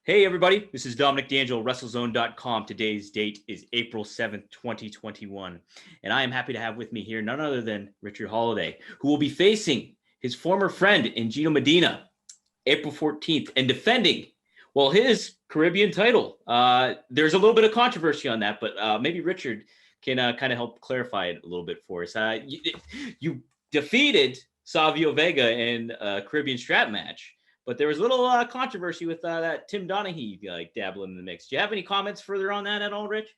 Hey, everybody. This is Dominic DeAngelo, WrestleZone.com. Today's date is April 7th, 2021. And I am happy to have with me here none other than Richard Holliday, who will be facing his former friend in Gino Medina April 14th and defending, well, his Caribbean title. There's a little bit of controversy on that, but maybe Richard can kind of help clarify it a little bit for us. You defeated Savio Vega in a Caribbean strap match. But there was a little controversy with that Tim Donaghy dabbling in the mix. Do you have any comments further on that at all, Rich?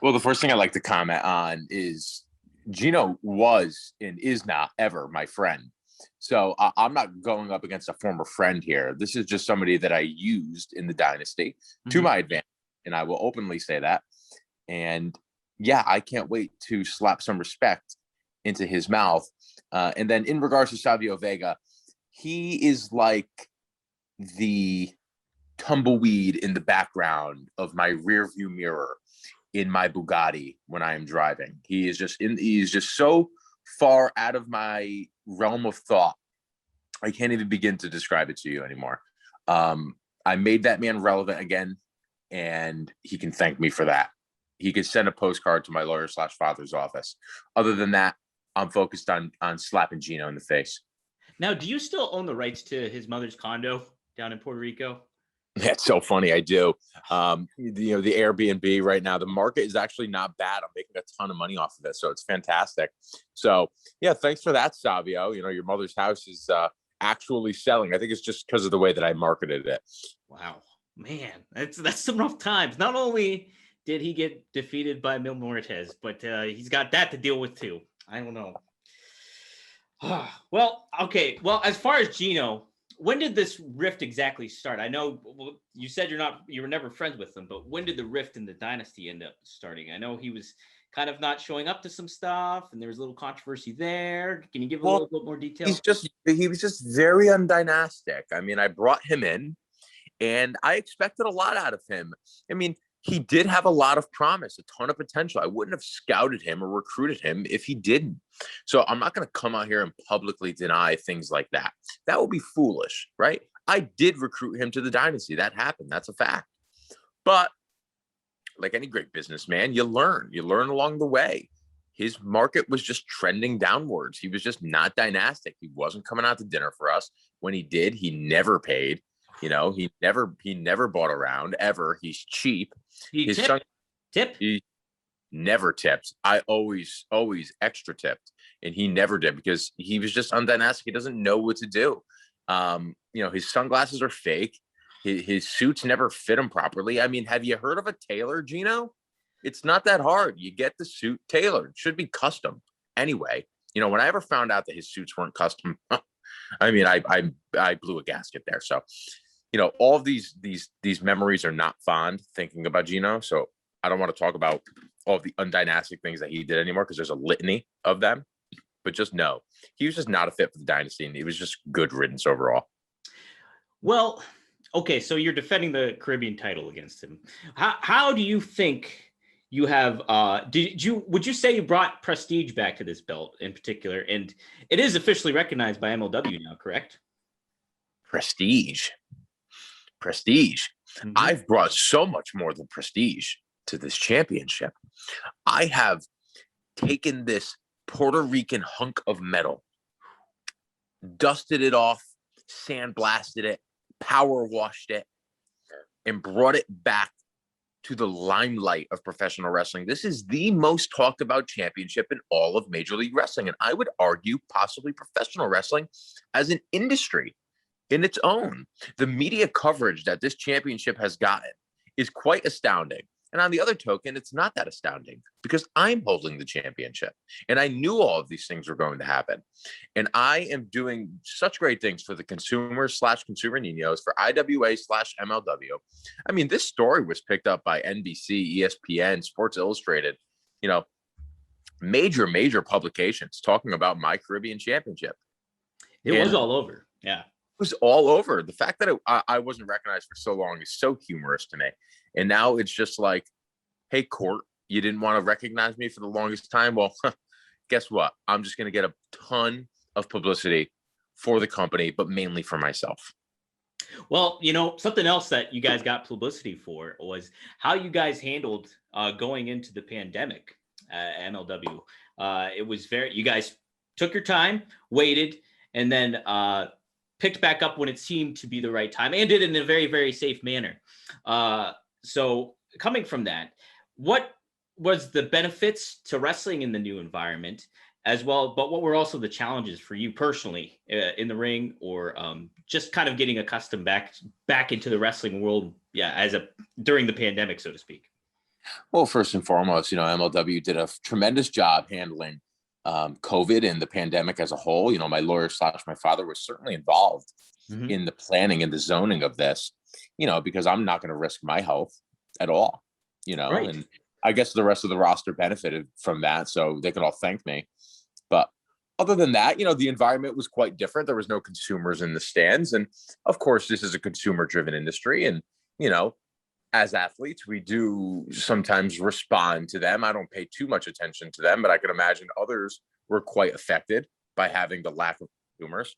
Well, the first thing I'd like to comment on is Gino was and is not ever my friend. So I'm not going up against a former friend here. This is just somebody that I used in the Dynasty to my advantage. And I will openly say that. And yeah, I can't wait to slap some respect into his mouth. And then in regards to Savio Vega, he is like the tumbleweed in the background of my rear view mirror in my Bugatti when I am driving. He's just so far out of my realm of thought. I can't even begin to describe it to you anymore. I made that man relevant again, and he can thank me for that. He could send a postcard to my lawyer/father's office. Other than that, I'm focused on slapping Gino in the face. Now, do you still own the rights to his mother's condo down in Puerto Rico? That's so funny. I do. The Airbnb right now, the market is actually not bad. I'm making a ton of money off of it. So it's fantastic. So yeah, thanks for that, Savio. Your mother's house is actually selling. I think it's just because of the way that I marketed it. Wow, man, that's some rough times. Not only did he get defeated by Mil Muertes, but he's got that to deal with too. I don't know. Well, okay. Well, as far as Gino, when did this rift exactly start? I know you said you were never friends with him, but when did the rift in the Dynasty end up starting? I know he was kind of not showing up to some stuff, and there was a little controversy there. Can you give a little bit more detail? He was just very undynastic. I mean, I brought him in, and I expected a lot out of him. I mean, he did have a lot of promise, a ton of potential. I wouldn't have scouted him or recruited him if he didn't. So I'm not going to come out here and publicly deny things like that. That would be foolish, right? I did recruit him to the Dynasty. That happened. That's a fact. But like any great businessman, you learn along the way. His market was just trending downwards. He was just not dynastic. He wasn't coming out to dinner for us. When he did, he never paid. He never bought around ever. He's cheap. He never tipped. I always extra tipped, and he never did because he was just undynastic. He doesn't know what to do. His sunglasses are fake. His suits never fit him properly. I mean, have you heard of a tailor, Gino? It's not that hard. You get the suit tailored. It should be custom. Anyway, when I ever found out that his suits weren't custom, I mean, I blew a gasket there. So, all of these memories are not fond thinking about Gino. So I don't want to talk about all of the undynastic things that he did anymore because there's a litany of them. But just know, he was just not a fit for the Dynasty, and he was just good riddance overall. Well, okay, so you're defending the Caribbean title against him. How do you think you have? Would you say you brought prestige back to this belt in particular? And it is officially recognized by MLW now, correct? Prestige. Mm-hmm. I've brought so much more than prestige to this championship. I have taken this Puerto Rican hunk of metal, dusted it off, sandblasted it, power washed it, and brought it back to the limelight of professional wrestling. This is the most talked about championship in all of Major League Wrestling, and I would argue possibly professional wrestling as an industry in its own. The media coverage that this championship has gotten is quite astounding. And on the other token, it's not that astounding because I'm holding the championship. And I knew all of these things were going to happen. And I am doing such great things for the consumers/consumer niños, for IWA/MLW. I mean, this story was picked up by NBC, ESPN, Sports Illustrated, major publications talking about my Caribbean championship. It was all over. Yeah. Was all over. The fact that I wasn't recognized for so long is so humorous to me. And now it's just like, hey, court, you didn't want to recognize me for the longest time. Well, guess what? I'm just going to get a ton of publicity for the company, but mainly for myself. Well, you know, something else that you guys got publicity for was how you guys handled going into the pandemic at MLW. It was you guys took your time, waited, and then picked back up when it seemed to be the right time and did it in a very, very safe manner. So coming from that, what was the benefits to wrestling in the new environment as well, but what were also the challenges for you personally in the ring, or just kind of getting accustomed back into the wrestling world, during the pandemic, so to speak? Well, first and foremost, MLW did a tremendous job handling COVID and the pandemic as a whole. My lawyer / my father was certainly involved in the planning and the zoning of this, because I'm not going to risk my health at all, Right. and I guess the rest of the roster benefited from that, so they can all thank me. But other than that, the environment was quite different. There was no consumers in the stands. And of course, this is a consumer driven industry. And, as athletes, we do sometimes respond to them. I don't pay too much attention to them, but I can imagine others were quite affected by having the lack of consumers.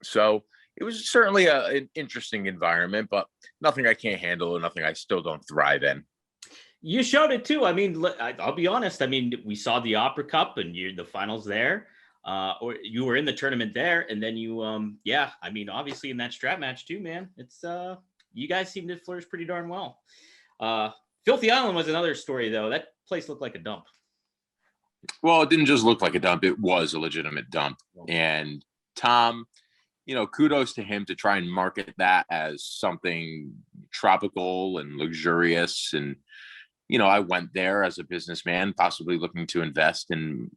So it was certainly an interesting environment, but nothing I can't handle and nothing I still don't thrive in. You showed it too. I mean, I'll be honest. I mean, we saw the Opera Cup and the finals there, or you were in the tournament there, and then you, I mean, obviously in that strap match too, man. It's you guys seem to flourish pretty darn well. Filthy Island was another story though. That place looked like a dump. Well, it didn't just look like a dump; it was a legitimate dump. And Tom, kudos to him to try and market that as something tropical and luxurious. And I went there as a businessman, possibly looking to invest in.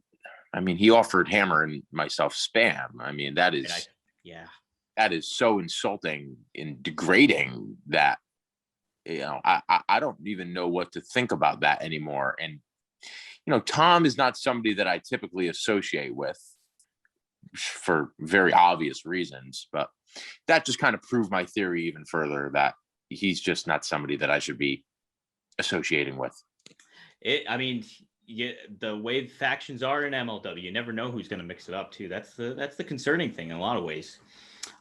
I mean, he offered Hammer and myself spam. I mean, that is so insulting and degrading that I don't even know what to think about that anymore. And Tom is not somebody that I typically associate with for very obvious reasons, but that just kind of proved my theory even further that he's just not somebody that I should be associating with. The way factions are in MLW, you never know who's going to mix it up too. That's the concerning thing in a lot of ways.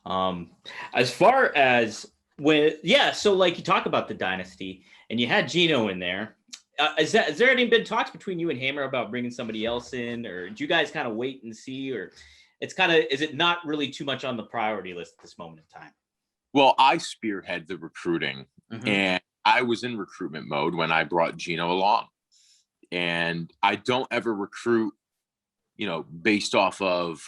As far as so like you talk about the Dynasty and you had Gino in there. Has there any been talks between you and Hammer about bringing somebody else in, or do you guys kind of wait and see, or is it not really too much on the priority list at this moment in time? Well, I spearhead the recruiting, and I was in recruitment mode when I brought Gino along. And I don't ever recruit, based off of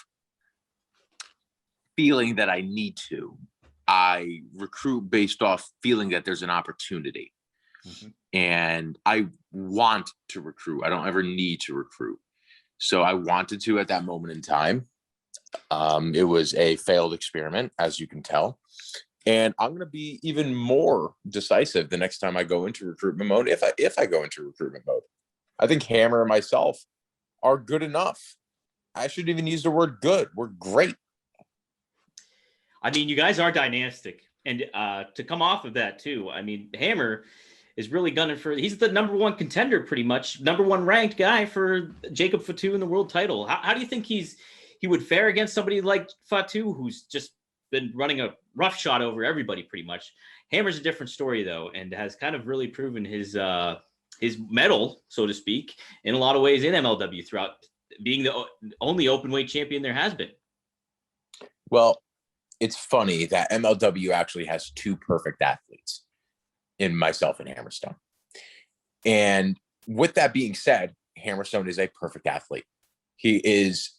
feeling that I need to. I recruit based off feeling that there's an opportunity. And I want to recruit. I don't ever need to recruit. So I wanted to at that moment in time. It was a failed experiment, as you can tell. And I'm going to be even more decisive the next time I go into recruitment mode, if I go into recruitment mode. I think Hammer and myself are good enough. I shouldn't even use the word good. We're great. I mean, you guys are dynastic. And to come off of that too, I mean, Hammer is really gunning he's the number one contender, pretty much number one ranked guy for Jacob Fatu in the world title. How do you think he would fare against somebody like Fatu, who's just been running a rough shot over everybody pretty much? Hammer's a different story though, and has kind of really proven his mettle, so to speak, in a lot of ways in MLW throughout being the only open weight champion there has been. Well, it's funny that MLW actually has two perfect athletes in myself and Hammerstone. And with that being said, Hammerstone is a perfect athlete. He is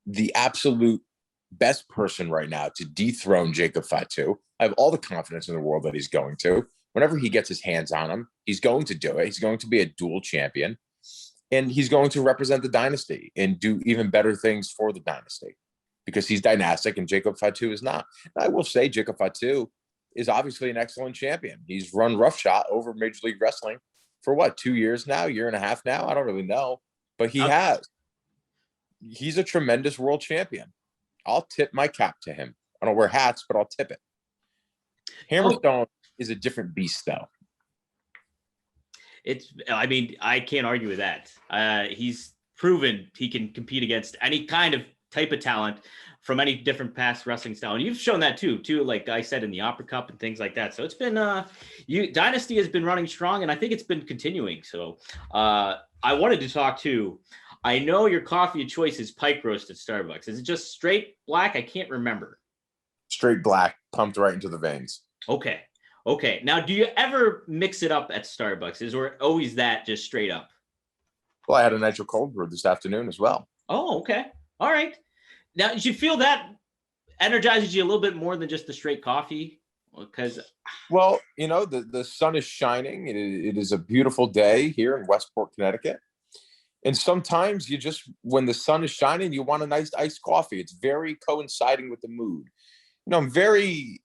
the absolute best person right now to dethrone Jacob Fatu. I have all the confidence in the world that he's going to. Whenever he gets his hands on him, he's going to do it. He's going to be a dual champion, and he's going to represent the Dynasty and do even better things for the Dynasty because he's dynastic and Jacob Fatu is not. And I will say Jacob Fatu is obviously an excellent champion. He's run roughshod over Major League Wrestling for 2 years now, year and a half now. I don't really know, but he has. He's a tremendous world champion. I'll tip my cap to him. I don't wear hats, but I'll tip it. Hammerstone is a different beast, though. I can't argue with that. He's proven he can compete against any kind of type of talent from any different past wrestling style. And you've shown that too, like I said, in the Opera Cup and things like that. So it's been, Dynasty has been running strong, and I think it's been continuing. So I wanted to talk to, I know your coffee of choice is Pike Roast at Starbucks. Is it just straight black? I can't remember. Straight black, pumped right into the veins. Okay. Now, do you ever mix it up at Starbucks? Is or always that just straight up? Well, I had a nitro cold brew this afternoon as well. Oh, okay. All right. Now, did you feel that energizes you a little bit more than just the straight coffee? Because, well, the sun is shining. It is a beautiful day here in Westport, Connecticut. And sometimes when the sun is shining, you want a nice iced coffee. It's very coinciding with the mood. I'm very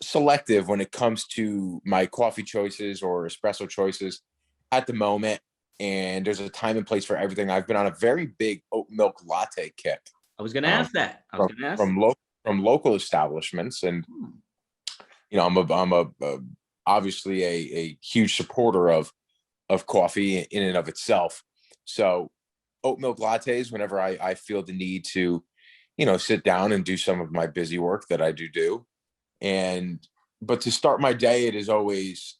selective when it comes to my coffee choices or espresso choices at the moment. And there's a time and place for everything. I've been on a very big oat milk latte kick. I was going to ask that. From local establishments, and I'm obviously a huge supporter of coffee in and of itself. So oat milk lattes, whenever I feel the need to, sit down and do some of my busy work that I do. But to start my day, it is always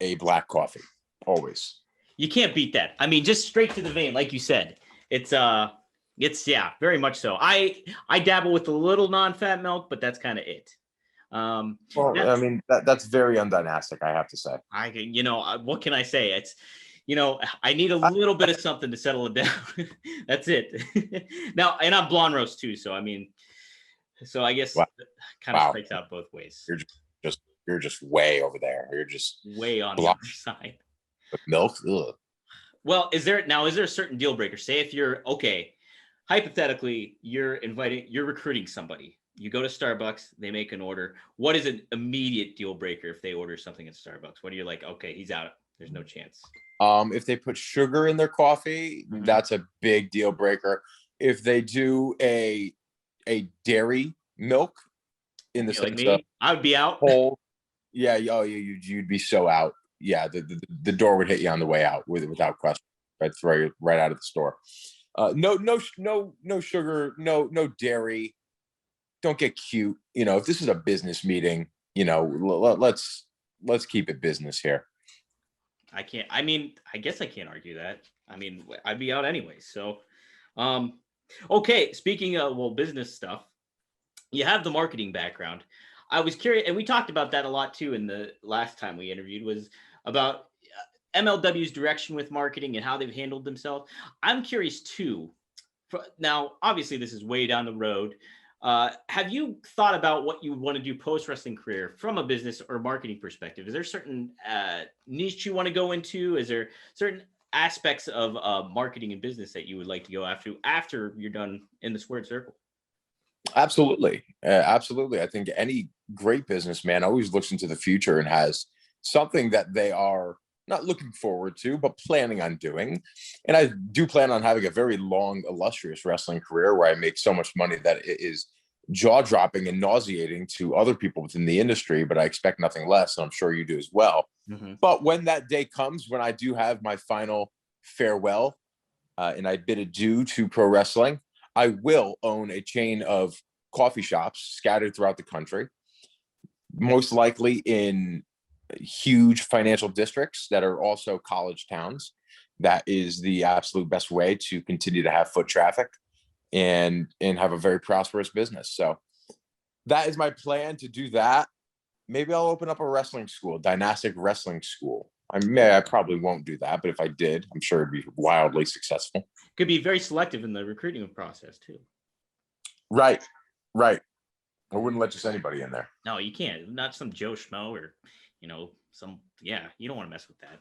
a black coffee, always. You can't beat that. I mean, just straight to the vein, like you said. It's very much so. I dabble with a little non-fat milk, but that's kind of it. That's very undynastic, I have to say. What can I say? It's, I need a little bit of something to settle it down. That's it. Now, and I'm blonde roast too, so I guess kind of strikes out both ways. You're just way over there. You're just way on the other side. With milk? Ugh. Well, is there a certain deal breaker? Say if you're hypothetically, you're recruiting somebody. You go to Starbucks, they make an order. What is an immediate deal breaker if they order something at Starbucks? What are you like, okay, he's out. There's no chance. If they put sugar in their coffee, that's a big deal breaker. If they do a dairy milk in the sense of I would be out. You'd be so out. Yeah, the door would hit you on the way out without question. I'd throw you right out of the store. No sugar, no dairy. Don't get cute. If this is a business meeting, let's keep it business here. I guess I can't argue that. I'd be out anyway. So, okay. Speaking of business stuff, you have the marketing background. I was curious, and we talked about that a lot too in the last time we interviewed, was about MLW's direction with marketing and how they've handled themselves. I'm curious too. Now, obviously, this is way down the road. Have you thought about what you want to do post-wrestling career from a business or marketing perspective? Is there certain niche you want to go into? Is there certain aspects of marketing and business that you would like to go after you're done in the squared circle? Absolutely. I think any great businessman always looks into the future and has something that they are not looking forward to, but planning on doing. And I do plan on having a very long, illustrious wrestling career where I make so much money that it is jaw-dropping and nauseating to other people within the industry, but I expect nothing less, and I'm sure you do as well. Mm-hmm. But when that day comes, when I do have my final farewell and I bid adieu to pro wrestling, I will own a chain of coffee shops scattered throughout the country, most likely in huge financial districts that are also college towns. That is the absolute best way to continue to have foot traffic and have a very prosperous business. So that is my plan, to do that. Maybe I'll open up a wrestling school, Dynastic wrestling school. I probably won't do that, but if I did, I'm sure it'd be wildly successful. Could be very selective in the recruiting process too. Right. I wouldn't let just anybody in there. No, you can't. Not some Joe Schmo or, you don't want to mess with that.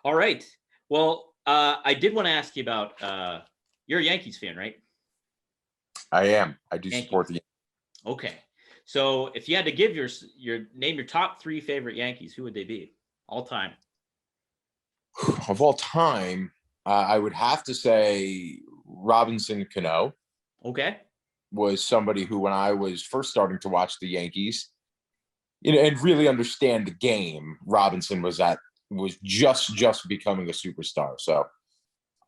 All right. Well, I did want to ask you about, you're a Yankees fan, right? I am. I do Yankees. Support the Yankees. Okay. So if you had to give name your top 3 favorite Yankees, who would they be all time? Of all time, I would have to say Robinson Cano. Okay. Was somebody who, when I was first starting to watch the Yankees, and really understand the game, Robinson was just becoming a superstar. So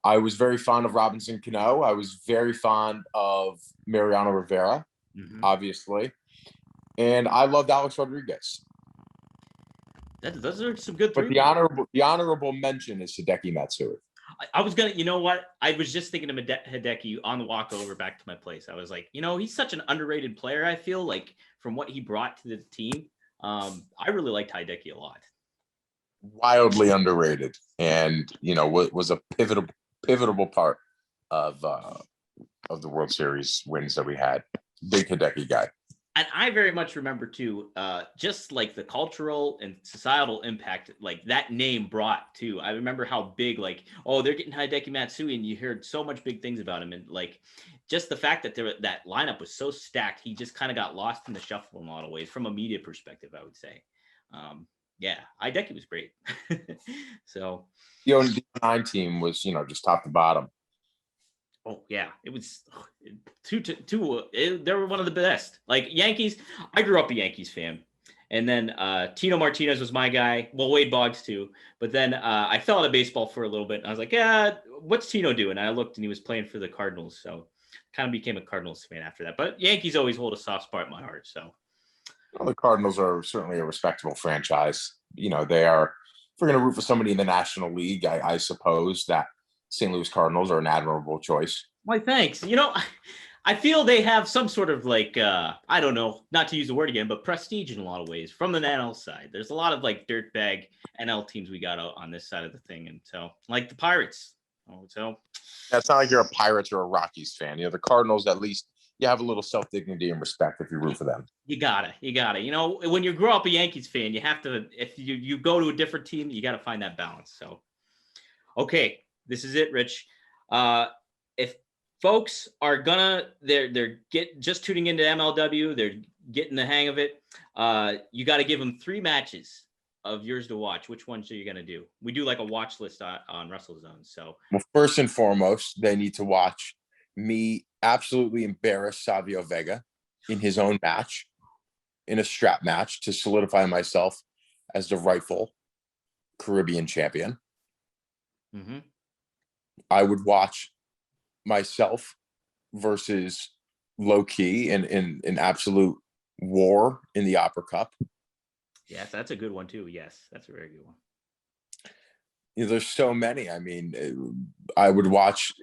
I was very fond of Robinson Cano. I was very fond of Mariano Rivera, obviously. And I loved Alex Rodriguez. Those are some good But three. the honorable mention is Hideki Matsui. I was gonna, you know what? I was just thinking of Hideki on the walk over back to my place. I was like, he's such an underrated player. I feel like from what he brought to the team, I really liked Hideki a lot. Wildly underrated, and was a pivotal part of the World Series wins that we had. Big Hideki guy. And I very much remember too, just like the cultural and societal impact, like that name brought too. I remember how big, like, oh, they're getting Hideki Matsui, and you heard so much big things about him, and like, just the fact that that lineup was so stacked, he just kind of got lost in the shuffle in a lot of ways from a media perspective, I would say. Yeah, Hideki was great. So The 09 team was, just top to bottom. Oh yeah, it was two. They were one of the best. Like Yankees, I grew up a Yankees fan, and then Tino Martinez was my guy. Well, Wade Boggs too. But then I fell out of baseball for a little bit, and I was like, yeah, what's Tino doing? And I looked, and he was playing for the Cardinals, so kind of became a Cardinals fan after that. But Yankees always hold a soft spot in my heart. So the Cardinals are certainly a respectable franchise. They are. If we're going to root for somebody in the National League, I suppose that St. Louis Cardinals are an admirable choice. Why, thanks. I feel they have some sort of like, I don't know, not to use the word again, but prestige in a lot of ways from the NL side. There's a lot of like dirtbag NL teams we got on this side of the thing. And so like the Pirates. So it's not like you're a Pirates or a Rockies fan. The Cardinals, at least you have a little self-dignity and respect if you root for them. You gotta. When you grow up a Yankees fan, you have to, if you go to a different team, you got to find that balance. So, okay. This is it, Rich. If folks are they're just tuning into MLW, they're getting the hang of it. You got to give them 3 matches of yours to watch. Which ones are you going to do? We do like a watch list on WrestleZone. So, well, first and foremost, they need to watch me absolutely embarrass Savio Vega in his own match, in a strap match, to solidify myself as the rightful Caribbean champion. Mm-hmm. I would watch myself versus Low Key in an absolute war in the Opera Cup. Yes, that's a good one too. Yes, that's a very good one. There's so many. I mean, I would watch,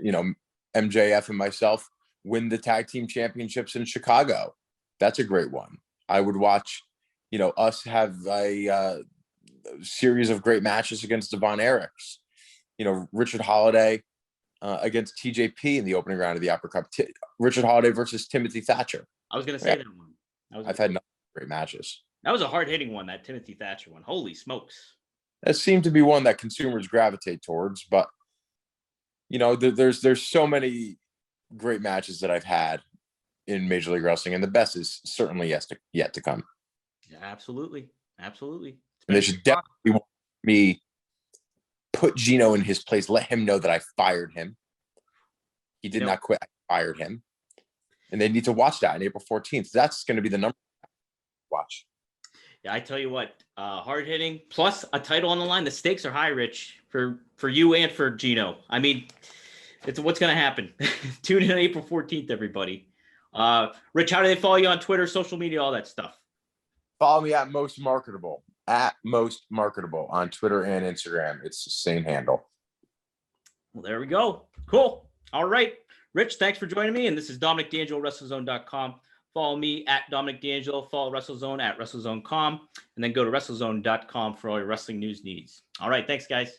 MJF and myself win the tag team championships in Chicago. That's a great one. I would watch, us have a series of great matches against Devon Eriks. Richard Holliday against TJP in the opening round of the Opera Cup. Richard Holliday versus Timothy Thatcher. I was going to say that one. I've had great matches. That was a hard-hitting one, that Timothy Thatcher one. Holy smokes. That seemed to be one that consumers gravitate towards, but, there's so many great matches that I've had in Major League Wrestling, and the best is certainly yet to come. Yeah, absolutely. Absolutely. And they should definitely want me put Gino in his place, let him know that I fired him. He did not quit. I fired him. And they need to watch that on April 14th. That's going to be the number watch. Yeah, I tell you what, hard hitting plus a title on the line. The stakes are high, Rich, for you and for Gino. I mean, it's what's going to happen. Tune in on April 14th, everybody. Rich, how do they follow you on Twitter, social media, all that stuff? Follow me at Most Marketable on Twitter and Instagram. It's the same handle. Well, there we go. Cool. All right. Rich, thanks for joining me. And this is Dominic DeAngelo, WrestleZone.com. Follow me at Dominic DeAngelo. Follow WrestleZone at WrestleZone.com. And then go to WrestleZone.com for all your wrestling news needs. All right. Thanks, guys.